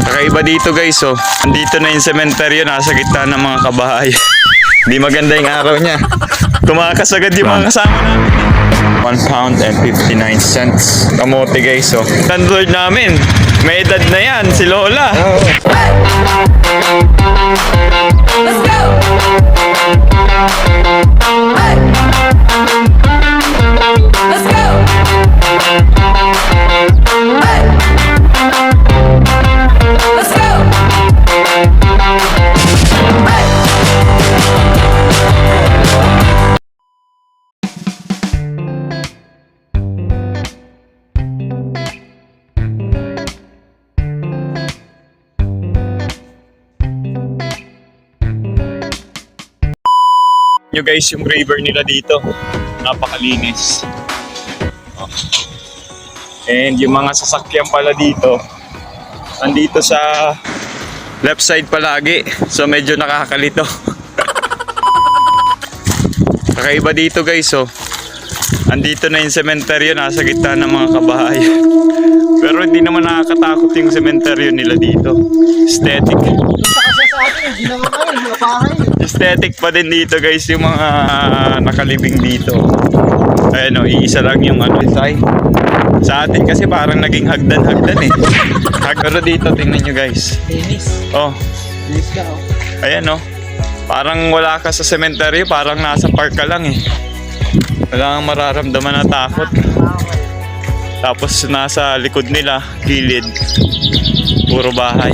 Kakaiba dito guys, oh. Andito na yung sementeryo, nasa gitna ng mga kabahay. Hindi maganda yung araw niya. Tumakas agad yung mga kasama namin. 1 pound and 59 cents. Kamote guys, oh. Landlord namin, may edad na yan, si Lola. Let's go! Hey! Let's go! Hey! Let's go! Hey! Nyo guys yung river nila dito, napakalinis. Oh. And yung mga sasakyan pala dito andito sa left side palagi, so medyo nakakalito. Kakaiba dito guys, oh. Andito na yung sementeryo, nasa gitna ng mga kabahay. Pero hindi naman nakakatakot yung sementeryo nila dito. Aesthetic. Aesthetic pa din dito guys yung mga nakalibing dito. Ayan o, iisa lang yung design. Sa atin kasi parang naging hagdan-hagdan eh. Pero dito, tingnan nyo guys. Linis. Oh. Linis ka, oh. Ayan o. Parang wala ka sa sementeryo, parang nasa park ka lang eh. Wala kang mararamdaman na takot. Tapos nasa likod nila, gilid, puro bahay.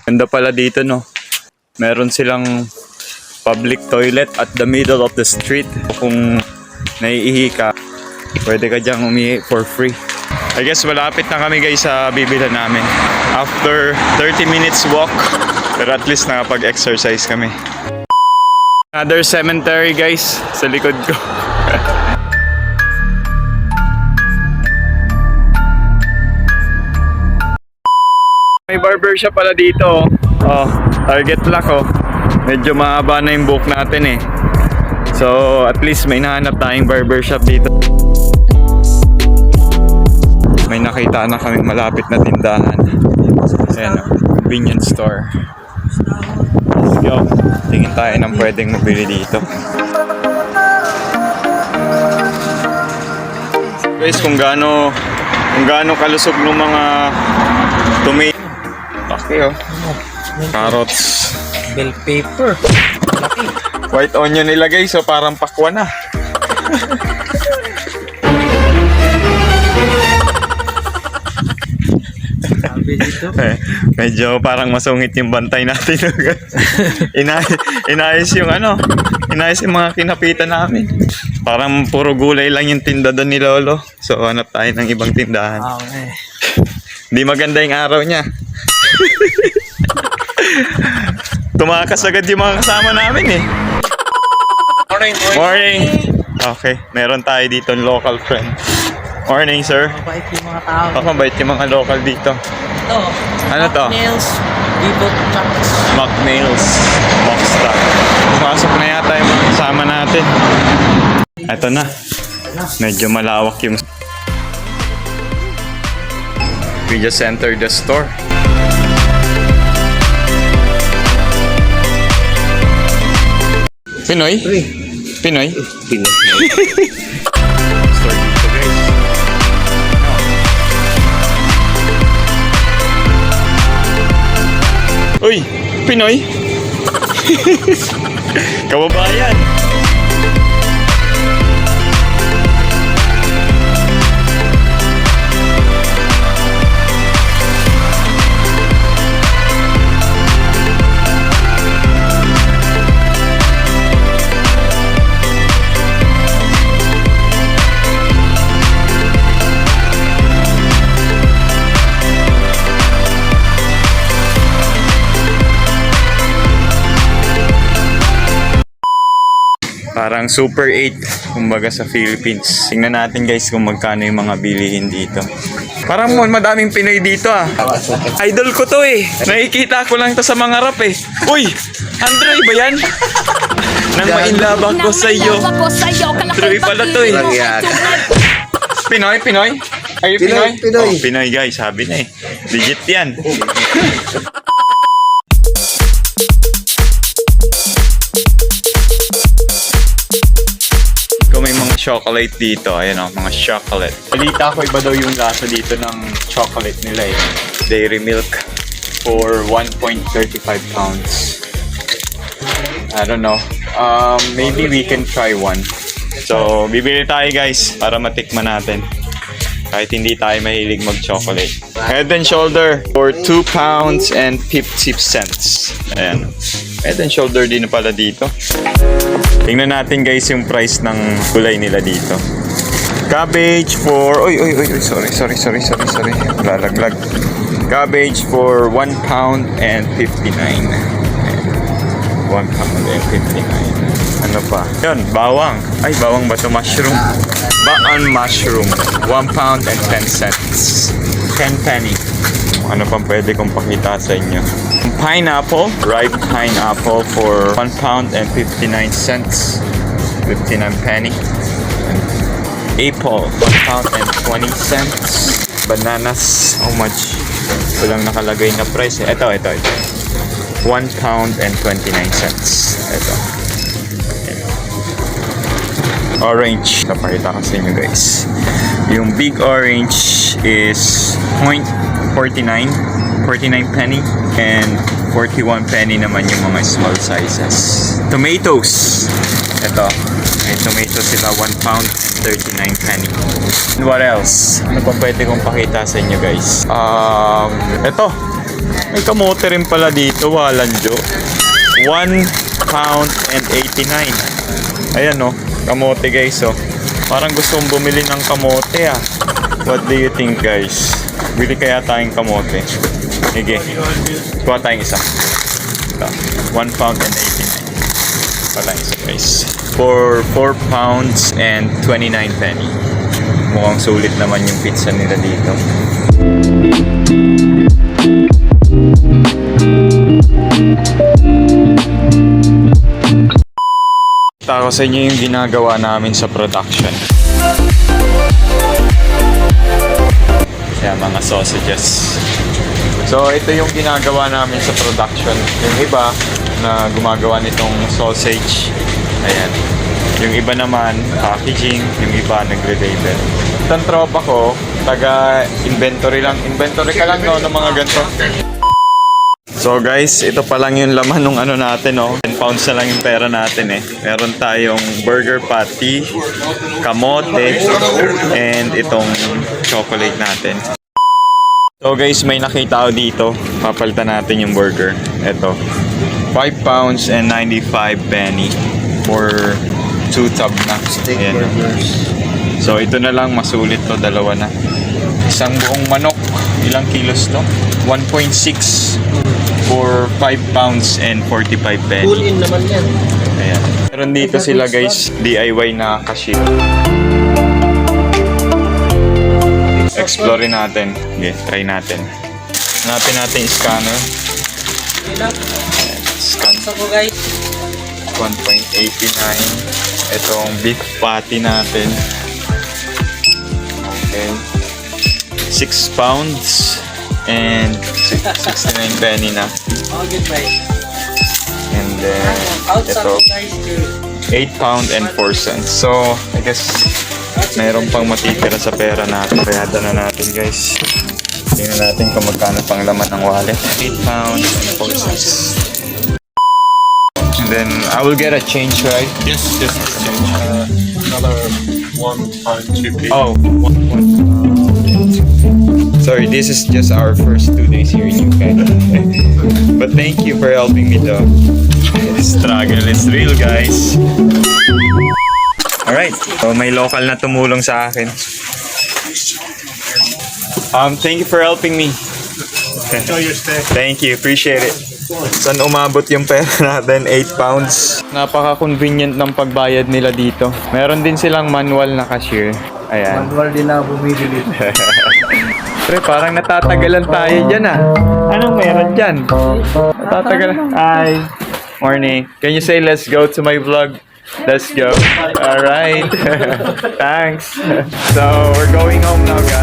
Ganda pala dito, no? Meron silang public toilet at the middle of the street. Kung naiihi ka, pwede ka dyang umihi for free. I guess malapit na kami guys sa bibilhan namin. After 30 minutes walk, pero at least nakapag-exercise kami. Another cemetery guys sa likod ko. May barbershop pala dito. Oh, Target Lock oh. Medyo mahaba na yung buhok natin eh. So at least may nahanap tayong barbershop dito. May nakita na kami malapit na tindahan. Ayan o, convenience store. Let's go. Tingin tayo ng pwedeng mabili dito. Guys, kung gaano kalusog ng mga tomato. Okay oh. Carrots. Bell pepper. Malaki. White onion nilagay so parang pakwa na. Medyo parang masungit yung bantay natin. Inayos yung inayos yung mga kinapitan namin. Parang puro gulay lang yung tinda doon ni Lolo. So hanap tayo ng ibang tindahan. Okay. Hindi maganda yung araw niya. Tumakas agad yung mga kasama namin eh. Morning. Okay, meron tayo dito local friend. Morning, sir. Mabait yung mga tao. Mabait yung mga local dito. Ito. Ano to? Nails. Dito. McNails. Mockstock. Pumasok na yata yung mga kasama natin. Ito na. Medyo malawak yung... We just entered the store. Pinoy? Pinoy? Pinoy. Store dito guys. Uy! Pinoy? Kababayan! Parang Super 8, kumbaga sa Philippines. Tingnan natin guys kung magkano yung mga bilihin dito. Parang madaming Pinoy dito ah. Idol ko to eh. Nakikita ko lang to sa mga rap eh. Uy! Andre ba yan? Nang mainlove ako sa'yo. Andre pala to eh. Pinoy? Are you Pinoy? Pinoy. Oh, Pinoy guys, sabi na eh. Legit yan. Kung may mga chocolate dito, ayan o, mga chocolate. Balita ko iba daw yung lasa dito ng chocolate nila eh. Dairy milk for 1.35 pounds. I don't know. Maybe we can try one. So, bibili tayo guys para matikman natin. Kahit hindi tayo mahilig mag-chocolate. Head and shoulder for 2 pounds and 50 cents. Ayan. Head and shoulder din pala dito. Tingnan natin guys yung price ng gulay nila dito. Cabbage for... Uy. Sorry. Lalaglag. Cabbage for 1 pound and 59. 1 pound and 59. Ano pa? Yun, bawang. Ay, bawang ba ito? Mushroom. Baan mushroom. 1 pound and 10 cents. 10 penny. Ano pang pwede kong pakita sa inyo? Pineapple. Ripe pineapple for 1 pound and 59 cents. 59 penny. Apple. 1 pound and 20 cents. Bananas. How much? Walang nakalagay na price. Ito. 1 pound and 29 cents. Ito. Orange. Napakita ko sa inyo guys. Yung big orange is 49 penny and 41 penny naman yung mga small sizes. Tomatoes. Ito. May tomatoes sila 1 pound and 39 penny. And what else? Ano pa pwede kong pakita sa inyo guys? Ito. May kamote rin pala dito. Walang jo. 1 pound and 89. Ayan o. Kamote guys oh. Parang gusto kong bumili ng kamote ah. What do you think guys? Bili kaya tayong kamote? Sige. Kuha tayong isa. Ito. 1 pound and 89. Wala isa guys. For 4 pounds and 29 penny. Mukhang sulit naman yung pizza nila dito. Tako sa inyo yung ginagawa namin sa production. Kaya mga sausages. So ito yung ginagawa namin sa production. Yung iba na gumagawa nitong sausage. Ayan. Yung iba naman packaging. Yung iba nagre-label. Itong tropa ko, taga-inventory lang. Inventory ka lang no ng mga ganito. So guys, ito pa lang yung laman ng ano natin, no? 10 pounds na lang yung pera natin eh. Meron tayong burger patty, kamote, and itong chocolate natin. So guys, may nakita ako dito. Papalitan natin yung burger. Ito. 5 pounds and 95 penny for 2 tub na. Ayan. So ito na lang, masulit to, dalawa na. Isang buong manok. Ilang kilos to? 1.6 for 5 pounds and 45 penny. Full in naman yan. Ayan. Meron dito sila guys, DIY na cashier. Explore natin. Okay, try natin. Hanapin natin yung scanner. Ayan, scan. Sa ko guys. 1.89. Itong beef patty natin. Okay. 6 pounds and 69 penny na. Oh, good price. And then ito 8 pound and 4 cents. So I guess mayroon pang matitira sa pera natin. Bayada na natin guys. Tingnan natin kung magkano pang laman ng wallet. 8 pound and 4 cents. And then I will get a change, right? Yes, change. Another 1 pound 2p. Oh, 1. Sorry, this is just our first 2 days here in UK. But thank you for helping me though. Struggle is real, guys. Alright, so may local na tumulong sa akin. Thank you for helping me. Enjoy your stay. Thank you, appreciate it. Saan umabot yung pera natin? 8 pounds. Napaka-convenient ng pagbayad nila dito. Meron din silang manual na cashier. Ayan. Manual din na bumibili. Pre, parang natatagalan tayo dyan ah. Anong meron dyan? Natatagalan. Hi. Morning. Can you say let's go to my vlog? Let's go. Alright. Thanks. So, we're going home now, guys.